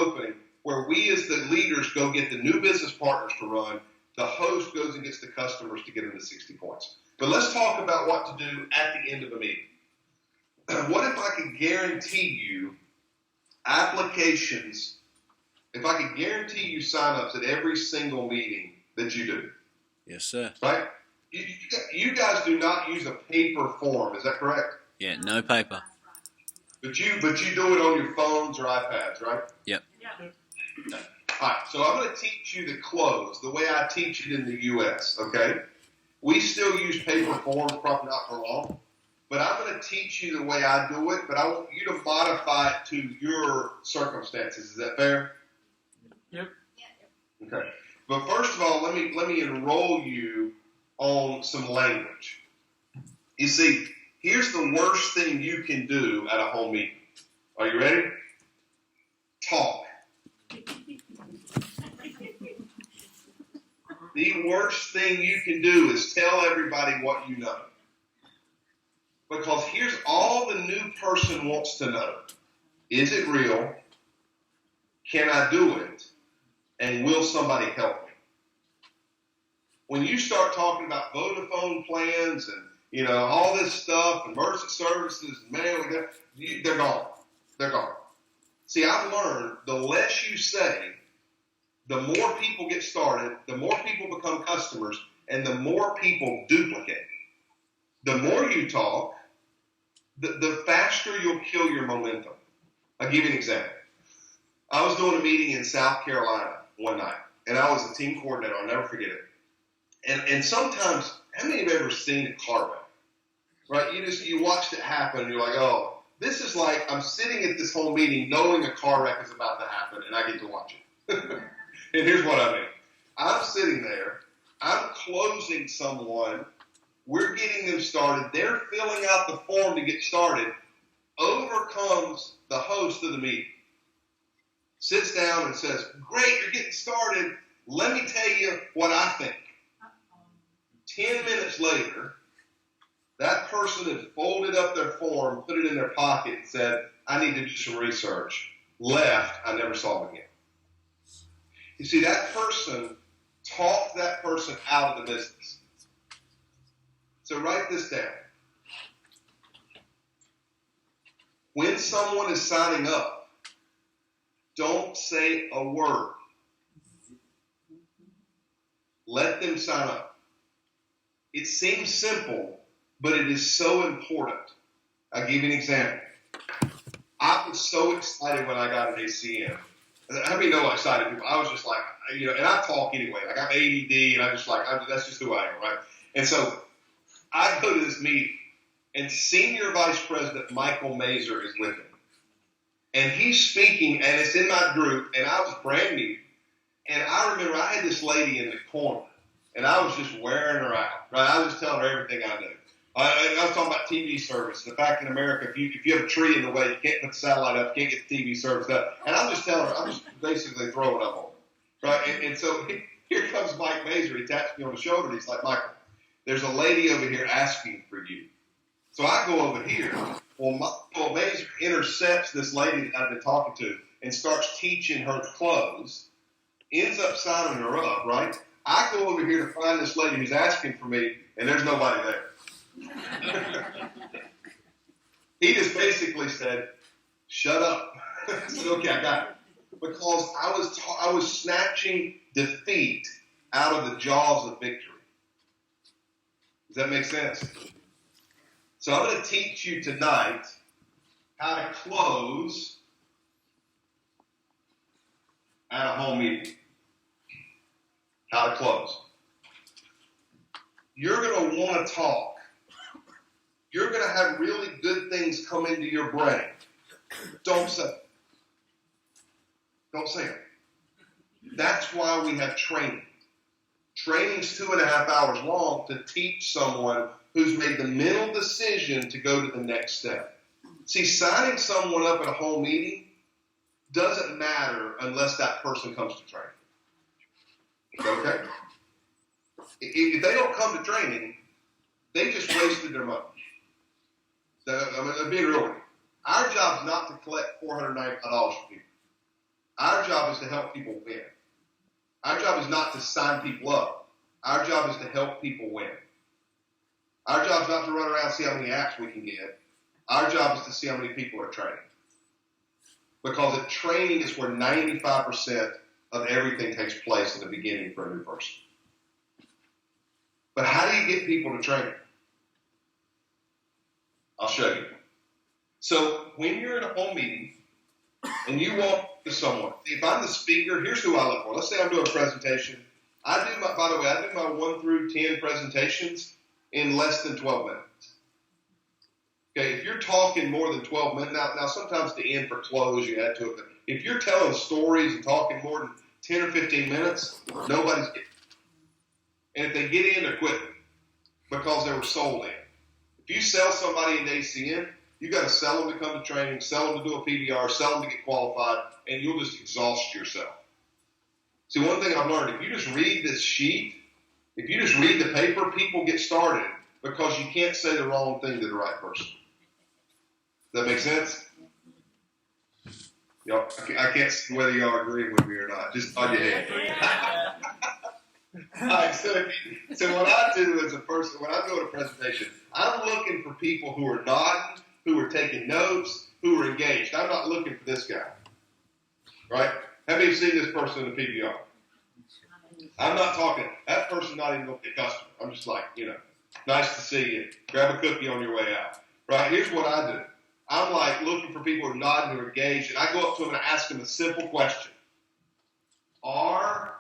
opening where we as the leaders go get the new business partners to run. The host goes and gets the customers to get them to 60 points. But let's talk about what to do at the end of a meeting. What if I could guarantee you applications, if I could guarantee you sign-ups at every single meeting that you do? Yes, sir. Right? You guys do not use a paper form, is that correct? Yeah, no paper. But you do it on your phones or iPads, right? Yep. Okay. All right, so I'm going to teach you the close the way I teach it in the U.S., okay? We still use paper forms, probably not for long, but I'm going to teach you the way I do it, but I want you to modify it to your circumstances. Is that fair? Yep. Okay. But first of all, let me enroll you on some language. You see, here's the worst thing you can do at a home meeting. Are you ready? Talk. The worst thing you can do is tell everybody what you know. Because here's all the new person wants to know. Is it real? Can I do it? And will somebody help me? When you start talking about Vodafone plans and all this stuff, emergency services, mail, they're gone. They're gone. See, I've learned the less you say, the more people get started, the more people become customers, and the more people duplicate. The more you talk, the faster you'll kill your momentum. I'll give you an example. I was doing a meeting in South Carolina one night, and I was a team coordinator. I'll never forget it. And sometimes, how many have ever seen a car wreck? Right? You watched it happen, and you're like, oh, this is like I'm sitting at this whole meeting knowing a car wreck is about to happen, and I get to watch it. And here's what I mean. I'm sitting there. I'm closing someone. We're getting them started. They're filling out the form to get started. Over comes the host of the meeting. Sits down and says, great, you're getting started. Let me tell you what I think. 10 minutes later, that person had folded up their form, put it in their pocket, and said, I need to do some research. Left. I never saw them again. You see, that person talked that person out of the business. So write this down. When someone is signing up, don't say a word. Let them sign up. It seems simple, but it is so important. I'll give you an example. I was so excited when I got an ACM. How many know excited people? I was just like, and I talk anyway. Like I'm ADD, and I'm just like, that's just who I am, right? And so I go to this meeting, and Senior Vice President Michael Mazer is with him. And he's speaking, and it's in my group, and I was brand new. And I remember I had this lady in the corner, and I was just wearing her out, right? I was just telling her everything I knew. I was talking about TV service. The fact in America, if you have a tree in the way, you can't put the satellite up, you can't get the TV service up. And I'm just telling her, I'm just basically throwing up on her, right? And so here comes Mike Mazer. He taps me on the shoulder, and he's like, Michael, there's a lady over here asking for you. So I go over here. Well, Michael Mazer intercepts this lady that I've been talking to and starts teaching her to close, ends up signing her up, right? I go over here to find this lady who's asking for me, and there's nobody there. He just basically said, shut up. I said, okay, I got it. Because I was snatching defeat out of the jaws of victory. Does that make sense? So I'm going to teach you tonight how to close at a home meeting. How to close. You're going to want to talk. You're going to have really good things come into your brain. Don't say it. Don't say it. That's why we have training. Training's 2.5 hours long to teach someone who's made the mental decision to go to the next step. See, signing someone up at a home meeting doesn't matter unless that person comes to training. Okay? If they don't come to training, they just wasted their money. I'm being real with you. Our job's not to collect $495 from people. Our job is to help people win. Our job is not to sign people up. Our job is to help people win. Our job is not to run around and see how many apps we can get. Our job is to see how many people are training. Because at training is where 95% of everything takes place in the beginning for a new person. But how do you get people to training? I'll show you. So when you're in a home meeting and you walk to someone, if I'm the speaker, here's who I look for. Let's say I'm doing a presentation. I do my 1 through 10 presentations in less than 12 minutes. Okay, if you're talking more than 12 minutes, now sometimes to end for close you add to it, but if you're telling stories and talking more than 10 or 15 minutes, nobody's getting it. And if they get in, they're quitting because they were sold in. If you sell somebody in ACN, you got to sell them to come to training, sell them to do a PDR, sell them to get qualified, and you'll just exhaust yourself. See, one thing I've learned, if you just read this sheet, if you just read the paper, people get started because you can't say the wrong thing to the right person. Does that make sense? Y'all, I can't see whether y'all agree with me or not. Just nod your head. All right, so what I do as a person, when I go to a presentation, I'm looking for people who are nodding, who are taking notes, who are engaged. I'm not looking for this guy. Right? How many of you seen this person in the PBR? I'm not talking. That person's not even looking at customer. I'm just like, nice to see you. Grab a cookie on your way out. Right? Here's what I do. I'm like looking for people who are nodding, who are engaged, and I go up to them and I ask them a simple question. Are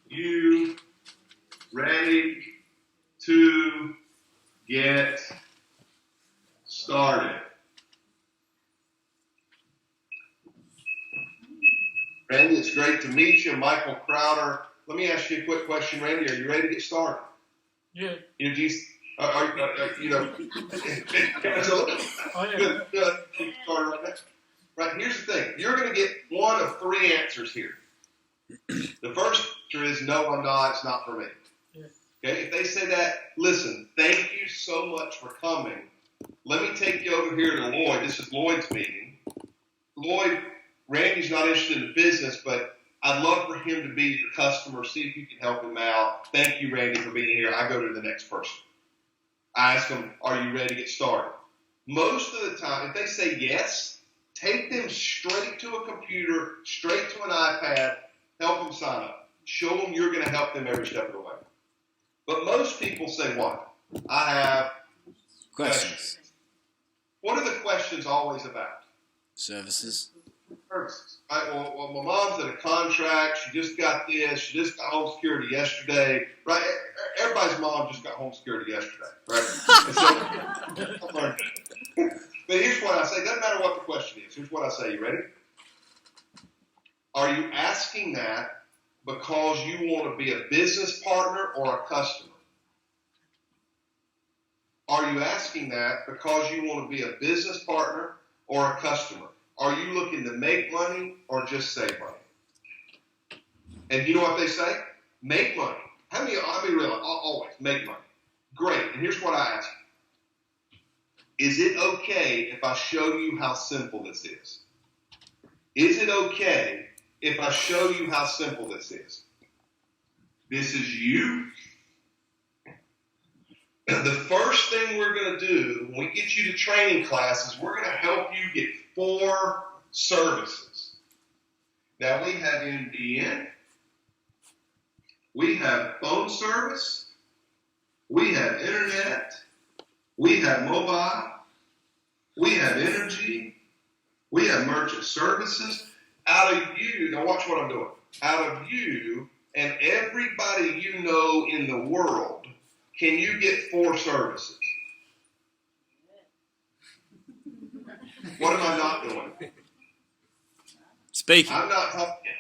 you ready to get started? Randy, it's great to meet you. Michael Crowder. Let me ask you a quick question, Randy. Are you ready to get started? Yeah. Good. Started right now. Right. Here's the thing. You're going to get one of 3 answers here. The first answer is no, I'm not. It's not for me. Yeah. Okay. If they say that, listen. Thank you so much for coming. Let me take you over here to Lloyd. This is Lloyd's meeting. Lloyd, Randy's not interested in the business, but I'd love for him to be your customer. See if you can help him out. Thank you, Randy, for being here. I go to the next person. I ask them, are you ready to get started? Most of the time, if they say yes, take them straight to a computer, straight to an iPad, help them sign up. Show them you're going to help them every step of the way. But most people say what? I have questions. What are the questions always about? Services. Services. Right? Well, my mom's in a contract. She just got this. She just got home security yesterday. Right? Everybody's mom just got home security yesterday. Right? But here's what I say. It doesn't matter what the question is. Here's what I say. You ready? Are you asking that because you want to be a business partner or a customer? Are you asking that because you want to be a business partner or a customer? Are you looking to make money or just save money? And you know what they say? Make money. How many? I'll be real. Always make money. Great. And here's what I ask you. Is it okay if I show you how simple this is? Is it okay if I show you how simple this is? This is you. The first thing we're going to do when we get you to training class is we're going to help you get 4 services. Now we have NBN, we have phone service, we have internet, we have mobile, we have energy, we have merchant services. Out of you, now watch what I'm doing. Out of you and everybody you know in the world, can you get 4 services? What am I not doing? Speaking. I'm not talking.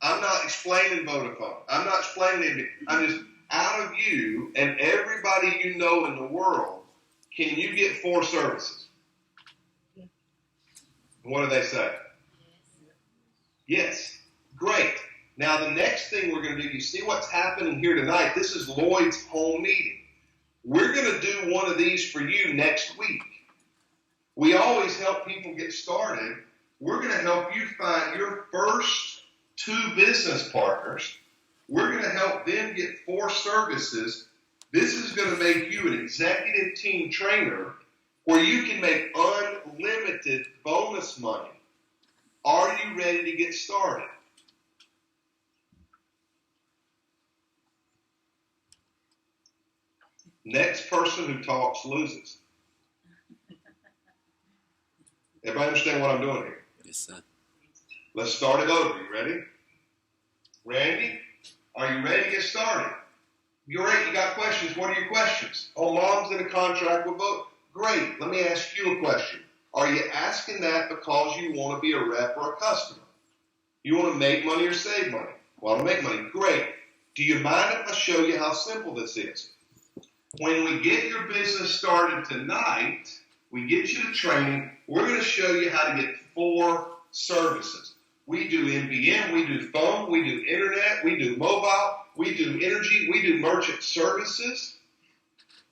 I'm not explaining Vodafone. I'm not explaining it. I'm just out of you and everybody you know in the world, can you get 4 services? What do they say? Yes. Great. Now the next thing we're going to do, you see what's happening here tonight? This is Lloyd's home meeting. We're going to do one of these for you next week. We always help people get started We're going to help you find your first 2 business partners. We're going to help them get 4 services. This is going to make you an executive team trainer where you can make unlimited bonus money. Are you ready to get started? Next person who talks loses. Everybody understand what I'm doing here? Yes, sir. Let's start it over. You ready? Randy, are you ready to get started? Great. You got questions. What are your questions? Oh, mom's in a contract with both. Great. Let me ask you a question. Are you asking that because you want to be a rep or a customer? You want to make money or save money? Well, to make money. Great. Do you mind if I show you how simple this is? When we get your business started tonight, we get you to training, we're going to show you how to get 4 services. We do NBM, we do phone, we do internet, we do mobile, we do energy, we do merchant services.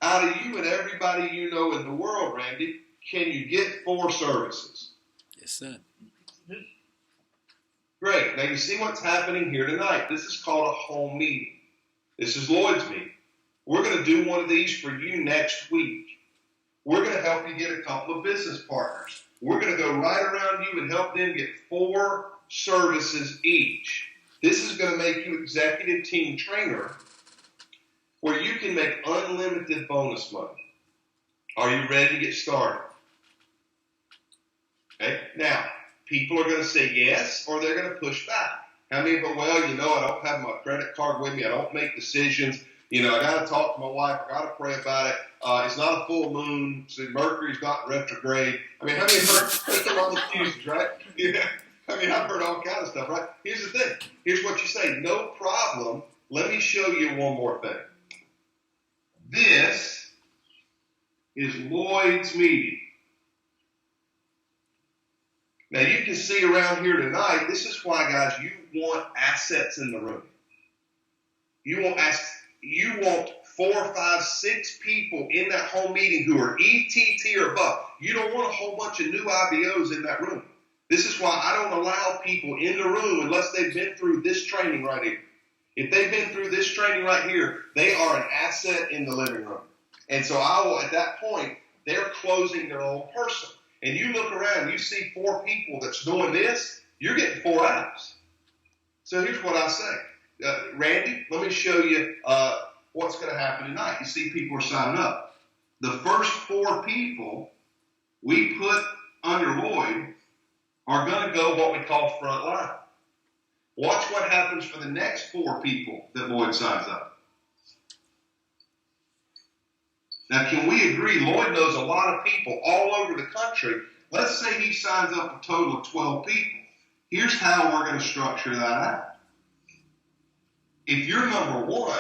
Out of you and everybody you know in the world, Randy, can you get 4 services? Yes, sir. Great. Now you see what's happening here tonight. This is called a home meeting. This is Lloyd's meeting. We're going to do one of these for you next week. We're going to help you get a couple of business partners. We're going to go right around you and help them get 4 services each. This is going to make you executive team trainer where you can make unlimited bonus money. Are you ready to get started? Okay. Now, people are going to say yes or they're going to push back. How many go, well, I don't have my credit card with me. I don't make decisions. I got to talk to my wife. I got to pray about it. It's not a full moon. So Mercury's not retrograde. I mean, how many heard a lot of excuses, right? Yeah. I mean, I've heard all kinds of stuff, right? Here's the thing. Here's what you say. No problem. Let me show you one more thing. This is Lloyd's meeting. Now, you can see around here tonight, this is why, guys, you want assets in the room. You want 4, 5, 6 people in that home meeting who are ETT or above. You don't want a whole bunch of new IBOs in that room. This is why I don't allow people in the room unless they've been through this training right here. If they've been through this training right here, they are an asset in the living room. And so I will, at that point, they're closing their own person. And you look around, you see 4 people that's doing this, you're getting 4 hours. So here's what I say. Randy, let me show you what's going to happen tonight. You see people are signing up. The first 4 people we put under Lloyd are going to go what we call front line. Watch what happens for the next 4 people that Lloyd signs up. Now, can we agree Lloyd knows a lot of people all over the country? Let's say he signs up a total of 12 people. Here's how we're going to structure that out. If you're number 1,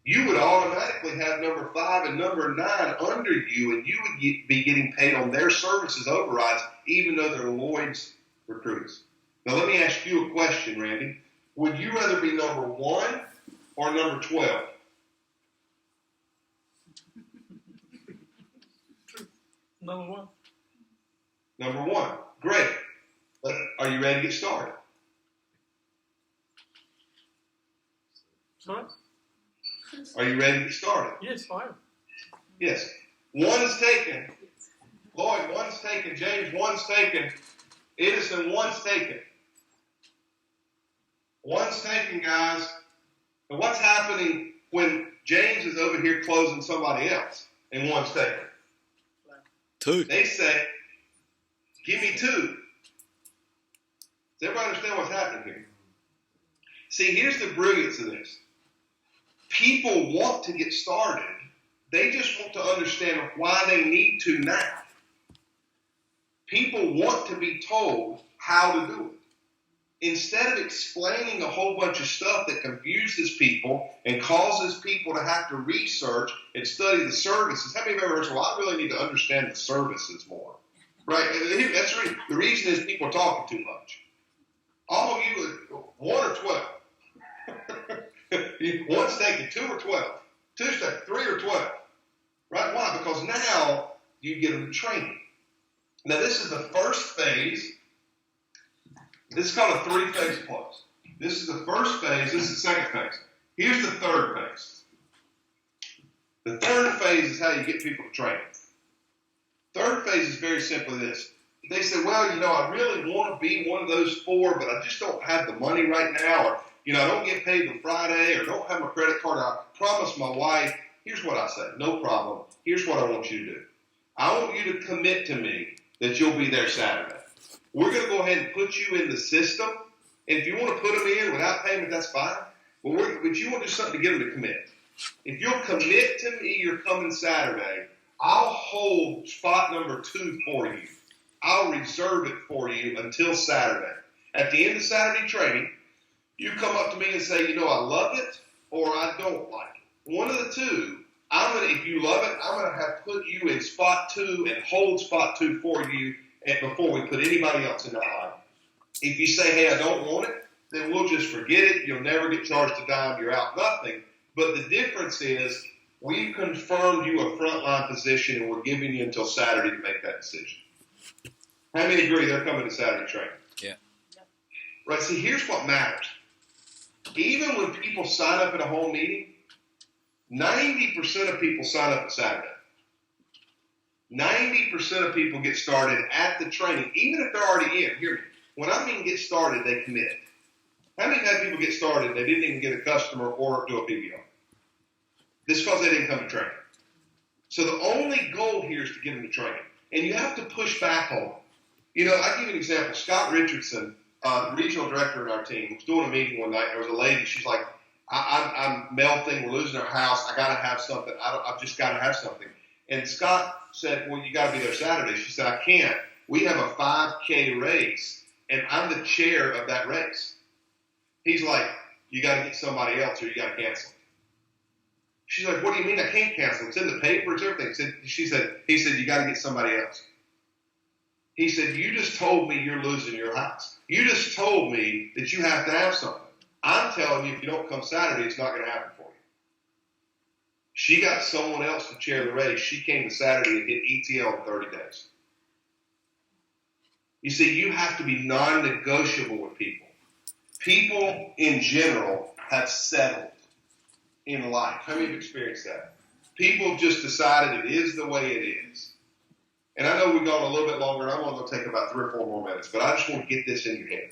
you would automatically have number 5 and number 9 under you, and you would be getting paid on their services overrides, even though they're Lloyd's recruits. Now, let me ask you a question, Randy. Would you rather be number 1 or number 12? Number 1. Number 1. Great. Are you ready to get started? Sorry? Are you ready to get started? Yes, I am. Yes. 1's taken. Lloyd, 1's taken. James, 1's taken. Edison, 1's taken. 1's taken, guys. And what's happening when James is over here closing somebody else and 1's taken? 2. They say, give me 2. Does everybody understand what's happening here? See, here's the brilliance of this. People want to get started. They just want to understand why they need to now. People want to be told how to do it. Instead of explaining a whole bunch of stuff that confuses people and causes people to have to research and study the services. How many have ever heard, well, I really need to understand the services more? Right? That's the reason is people are talking too much. All of you, 1 or 12. 1's taking 2 or 12. 2's taking 3 or 12. Right? Why? Because now you get them training. Now this is the first phase This is called a three-phase close. This is the first phase. This is the second phase. Here's the third phase. The third phase is how you get people to train. Third phase is very simply this. They say, well, I really want to be one of those four, but I just don't have the money right now, or, I don't get paid on Friday, or don't have my credit card. I promised my wife. Here's what I say. No problem. Here's what I want you to do. I want you to commit to me that you'll be there Saturday. We're going to go ahead and put you in the system. And if you want to put them in without payment, that's fine. But you want to do something to get them to commit. If you'll commit to me you're coming Saturday, I'll hold spot number 2 for you. I'll reserve it for you until Saturday. At the end of Saturday training, you come up to me and say, I love it or I don't like it. One of the two. If you love it, I'm going to have put you in spot 2 and hold spot 2 for you before we put anybody else in the line. If you say, hey, I don't want it, then we'll just forget it. You'll never get charged a dime. You're out nothing. But the difference is we've confirmed you a frontline position, and we're giving you until Saturday to make that decision. How many agree they're coming to Saturday training? Yeah. Right, see, here's what matters. Even when people sign up at a home meeting, 90% of people sign up at Saturday. 90% of people get started at the training, even if they're already in. Hear me. When I mean get started, they commit. How many times people get started, they didn't even get a customer or do a PBO? This is because they didn't come to training. So the only goal here is to get them to training. And you have to push back on them. I'll give you an example. Scott Richardson, the regional director in our team, was doing a meeting one night. There was a lady. She's like, I'm melting. We're losing our house. I got to have something. I've just got to have something. And Scott said, well, you got to be there Saturday. She said, I can't. We have a 5K race, and I'm the chair of that race. He's like, you got to get somebody else or you got to cancel. She's like, what do you mean I can't cancel? It's in the paper, it's everything. He said, you got to get somebody else. He said, you just told me you're losing your house. You just told me that you have to have something. I'm telling you, if you don't come Saturday, it's not going to happen for you. She got someone else to chair the race. She came to Saturday and hit ETL in 30 days. You see, you have to be non-negotiable with people. People in general have settled in life. How many have experienced that? People have just decided it is the way it is. And I know we've gone a little bit longer, and I'm only going to take about 3 or 4 more minutes, but I just want to get this in your head.